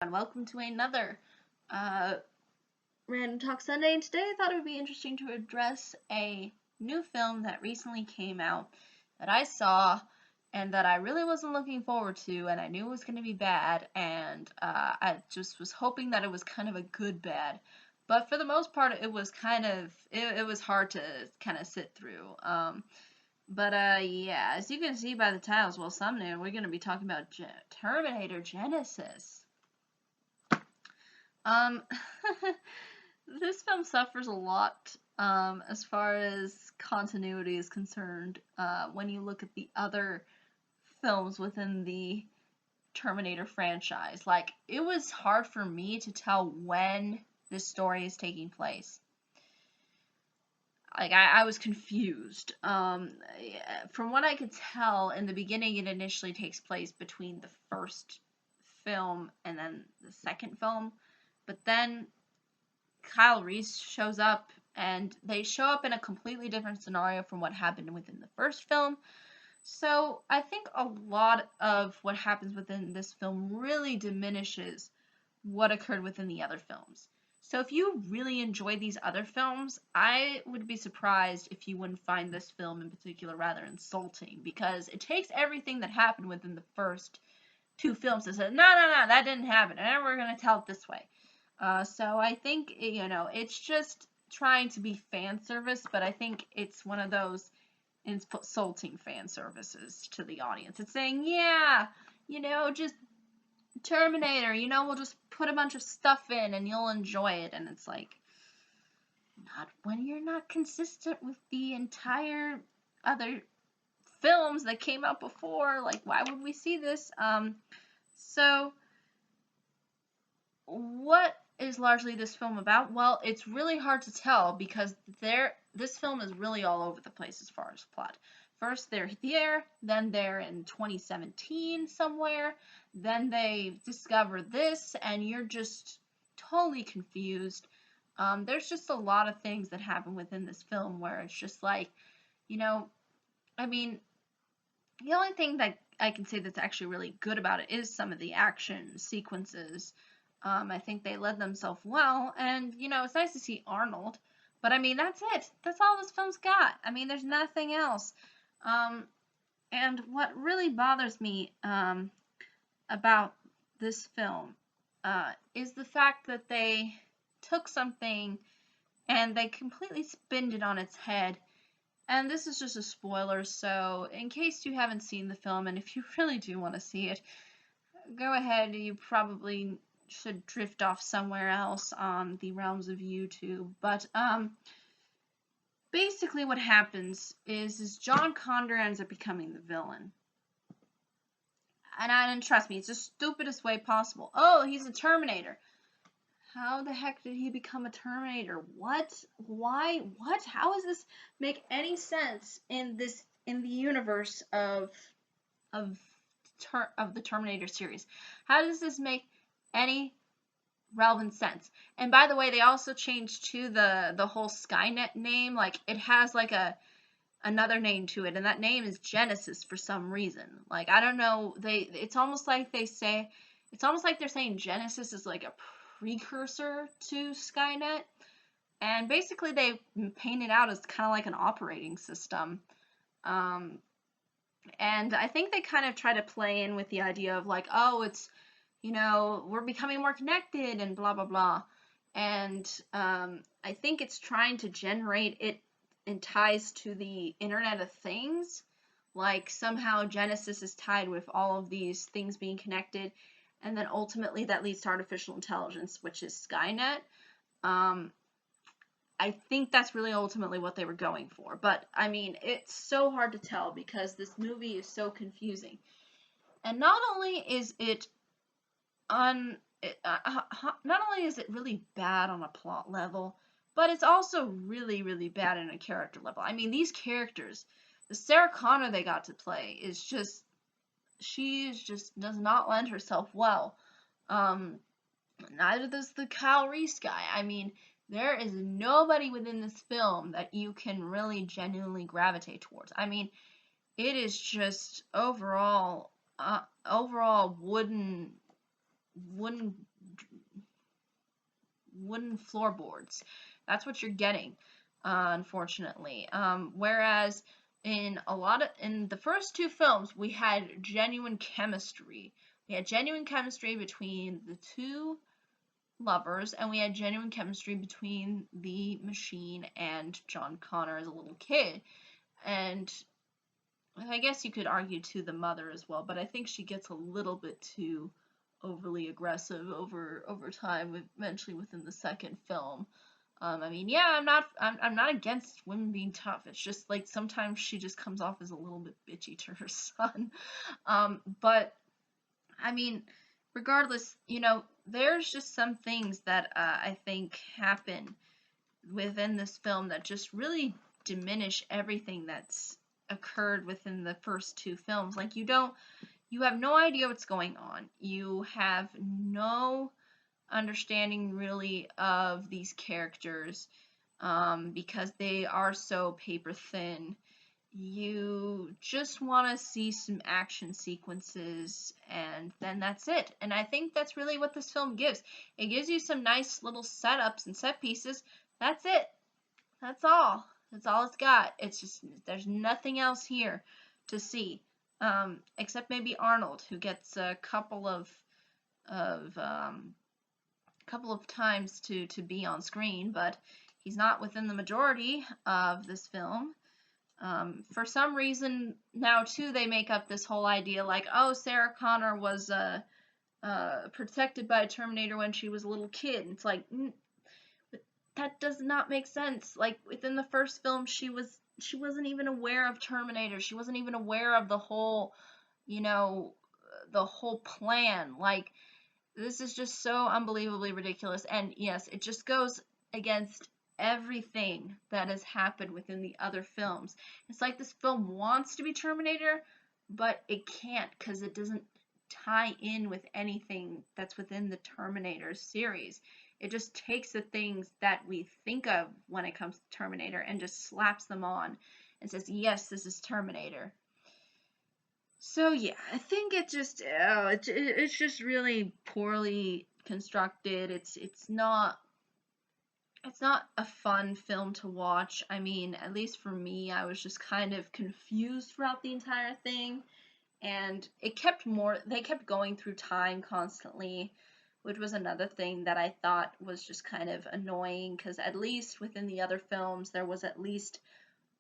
And welcome to another uh, Random Talk Sunday. And today I thought it would be interesting to address a new film that recently came out that I saw and that I really wasn't looking forward to, and I knew it was going to be bad, and I just was hoping that it was kind of a good bad. But for the most part, it was it was hard to kind of sit through. Yeah, as you can see by the titles, well, thumbnail, we're going to be talking about Terminator Genisys. Um, this film suffers a lot as far as continuity is concerned when you look at the other films within the Terminator franchise. Like, it was hard for me to tell when this story is taking place. Like, I was confused. From what I could tell, in the beginning, it initially takes place between the first film and then the second film. But then Kyle Reese shows up, and they show up in a completely different scenario from what happened within the first film. So I think a lot of what happens within this film really diminishes what occurred within the other films. So if you really enjoy these other films, I would be surprised if you wouldn't find this film in particular rather insulting, because it takes everything that happened within the first two films and says, no, that didn't happen, and we're going to tell it this way. So I think, it's just trying to be fan service, but I think it's one of those insulting fan services to the audience. It's saying, yeah, just Terminator, we'll just put a bunch of stuff in and you'll enjoy it. And it's like, not when you're not consistent with the entire other films that came out before. Like, why would we see this? So what is largely this film about? Well, it's really hard to tell because this film is really all over the place as far as plot. First they're there, then they're in 2017 somewhere, then they discover this, and you're just totally confused. There's just a lot of things that happen within this film where it's just like, I mean, the only thing that I can say that's actually really good about it is some of the action sequences. I think they led themselves well, and it's nice to see Arnold. But I mean, that's it. That's all this film's got. I mean, there's nothing else. And what really bothers me about this film is the fact that they took something and they completely spinned it on its head. And this is just a spoiler, so in case you haven't seen the film, and if you really do want to see it, go ahead. You probably should drift off somewhere else on the realms of YouTube. But basically what happens is John Connor ends up becoming the villain. And trust me, it's the stupidest way possible. Oh, he's a Terminator. How the heck did he become a Terminator? What? Why? What? How does this make any sense in the universe of the Terminator series? How does this make any relevant sense? And by the way, they also changed to the whole Skynet name. Like, it has like another name to it, and that name is Genisys for some reason. Like, I don't know, it's almost like they're saying Genisys is like a precursor to Skynet, and basically they paint it out as kind of like an operating system. And I think they kind of try to play in with the idea of like, oh, it's, we're becoming more connected and blah blah blah, and I think it's trying to generate it in ties to the Internet of Things. Like, somehow Genisys is tied with all of these things being connected, and then ultimately that leads to artificial intelligence, which is Skynet. I think that's really ultimately what they were going for. But, I mean, it's so hard to tell because this movie is so confusing. And not only is it really bad on a plot level, but it's also really, really bad on a character level. I mean, these characters, the Sarah Connor they got to play is just, she just does not lend herself well. Neither does the Kyle Reese guy. I mean, there is nobody within this film that you can really genuinely gravitate towards. I mean, it is just overall wooden wooden floorboards. That's what you're getting, unfortunately. Whereas in the first two films, we had genuine chemistry. We had genuine chemistry between the two lovers, and we had genuine chemistry between the machine and John Connor as a little kid. And I guess you could argue to the mother as well, but I think she gets a little bit too overly aggressive over time, eventually within the second film. I mean, yeah, I'm not against women being tough. It's just like sometimes she just comes off as a little bit bitchy to her son. But I mean, regardless, there's just some things that I think happen within this film that just really diminish everything that's occurred within the first two films. Like you have no idea what's going on. You have no understanding really of these characters because they are so paper thin. You just want to see some action sequences, and then that's it. And I think that's really what this film gives. It gives you some nice little setups and set pieces. That's it. That's all. That's all it's got. It's just, there's nothing else here to see. Except maybe Arnold, who gets a couple of times to be on screen, but he's not within the majority of this film. For some reason now too, they make up this whole idea like, oh, Sarah Connor was protected by a Terminator when she was a little kid. It's like, that does not make sense. Like within the first film, she wasn't even aware of Terminator. She wasn't even aware of the whole, the whole plan. Like, this is just so unbelievably ridiculous. And yes, it just goes against everything that has happened within the other films. It's like this film wants to be Terminator, but it can't because it doesn't tie in with anything that's within the Terminator series. It just takes the things that we think of when it comes to Terminator and just slaps them on and says, yes, this is Terminator. So yeah, I think it's just really poorly constructed. It's not a fun film to watch. I mean, at least for me, I was just kind of confused throughout the entire thing, and they kept going through time constantly, which was another thing that I thought was just kind of annoying, because at least within the other films there was at least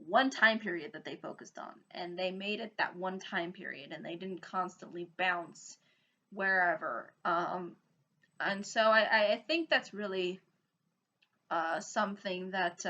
one time period that they focused on, and they made it that one time period, and they didn't constantly bounce wherever. And so I think that's really something that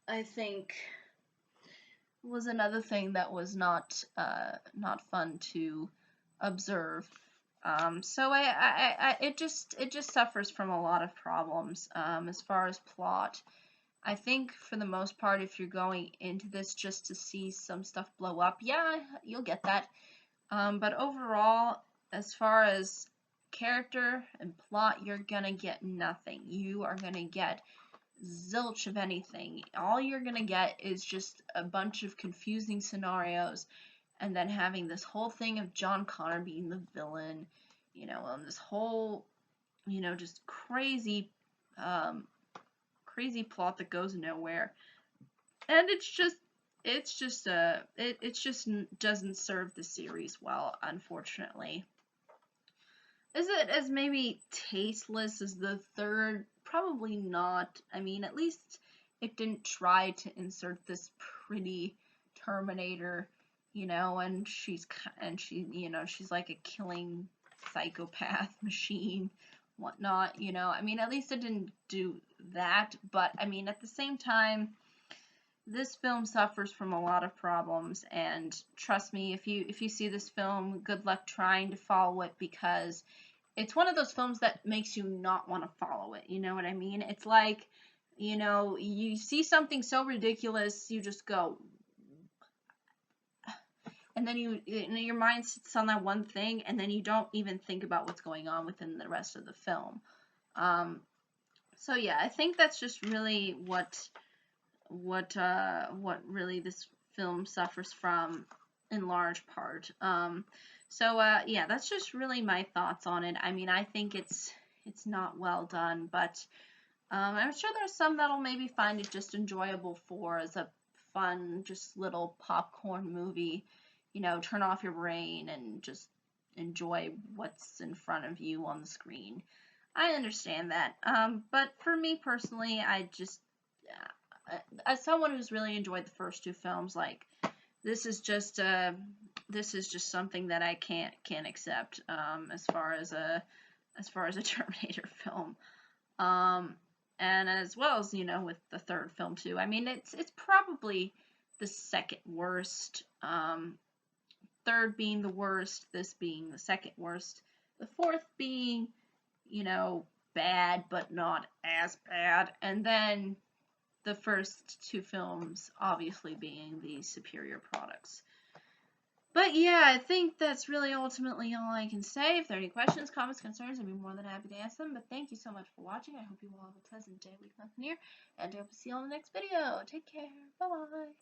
I think was another thing that was not fun to observe. So it just suffers from a lot of problems as far as plot. I think for the most part, if you're going into this just to see some stuff blow up, yeah, you'll get that. But overall, as far as character and plot, you're gonna get nothing. You are gonna get zilch of anything. All you're gonna get is just a bunch of confusing scenarios, and then having this whole thing of John Connor being the villain, and this whole, just crazy plot that goes nowhere, and it just doesn't serve the series well, unfortunately. Is it as maybe tasteless as the third? Probably not. I mean, at least it didn't try to insert this pretty Terminator, and she's like a killing psychopath machine, whatnot, I mean, at least it didn't do that, but I mean, at the same time, this film suffers from a lot of problems, and trust me, if you see this film, good luck trying to follow it, because it's one of those films that makes you not want to follow it, you know what I mean? It's like, you see something so ridiculous, you just go, and then your mind sits on that one thing, and then you don't even think about what's going on within the rest of the film. So yeah, I think that's just really what really this film suffers from in large part. So yeah, that's just really my thoughts on it. I mean, I think it's it's not well done, but I'm sure there's some that'll maybe find it just enjoyable for as a fun, just little popcorn movie, you know, turn off your brain and just enjoy what's in front of you on the screen. I understand that. But for me personally, as someone who's really enjoyed the first two films, like this is just something that I can't accept as far as a Terminator film. And as well as, you know, with the third film too. I mean, it's probably the second worst. Third being the worst, this being the second worst, the fourth being, you know, bad but not as bad, and then the first two films obviously being the superior products. But yeah, I think that's really ultimately all I can say. If there are any questions, comments, concerns, I'd be more than happy to answer them. But thank you so much for watching. I hope you all have a pleasant day, week, month, and year. And I hope to see you on the next video. Take care. Bye-bye.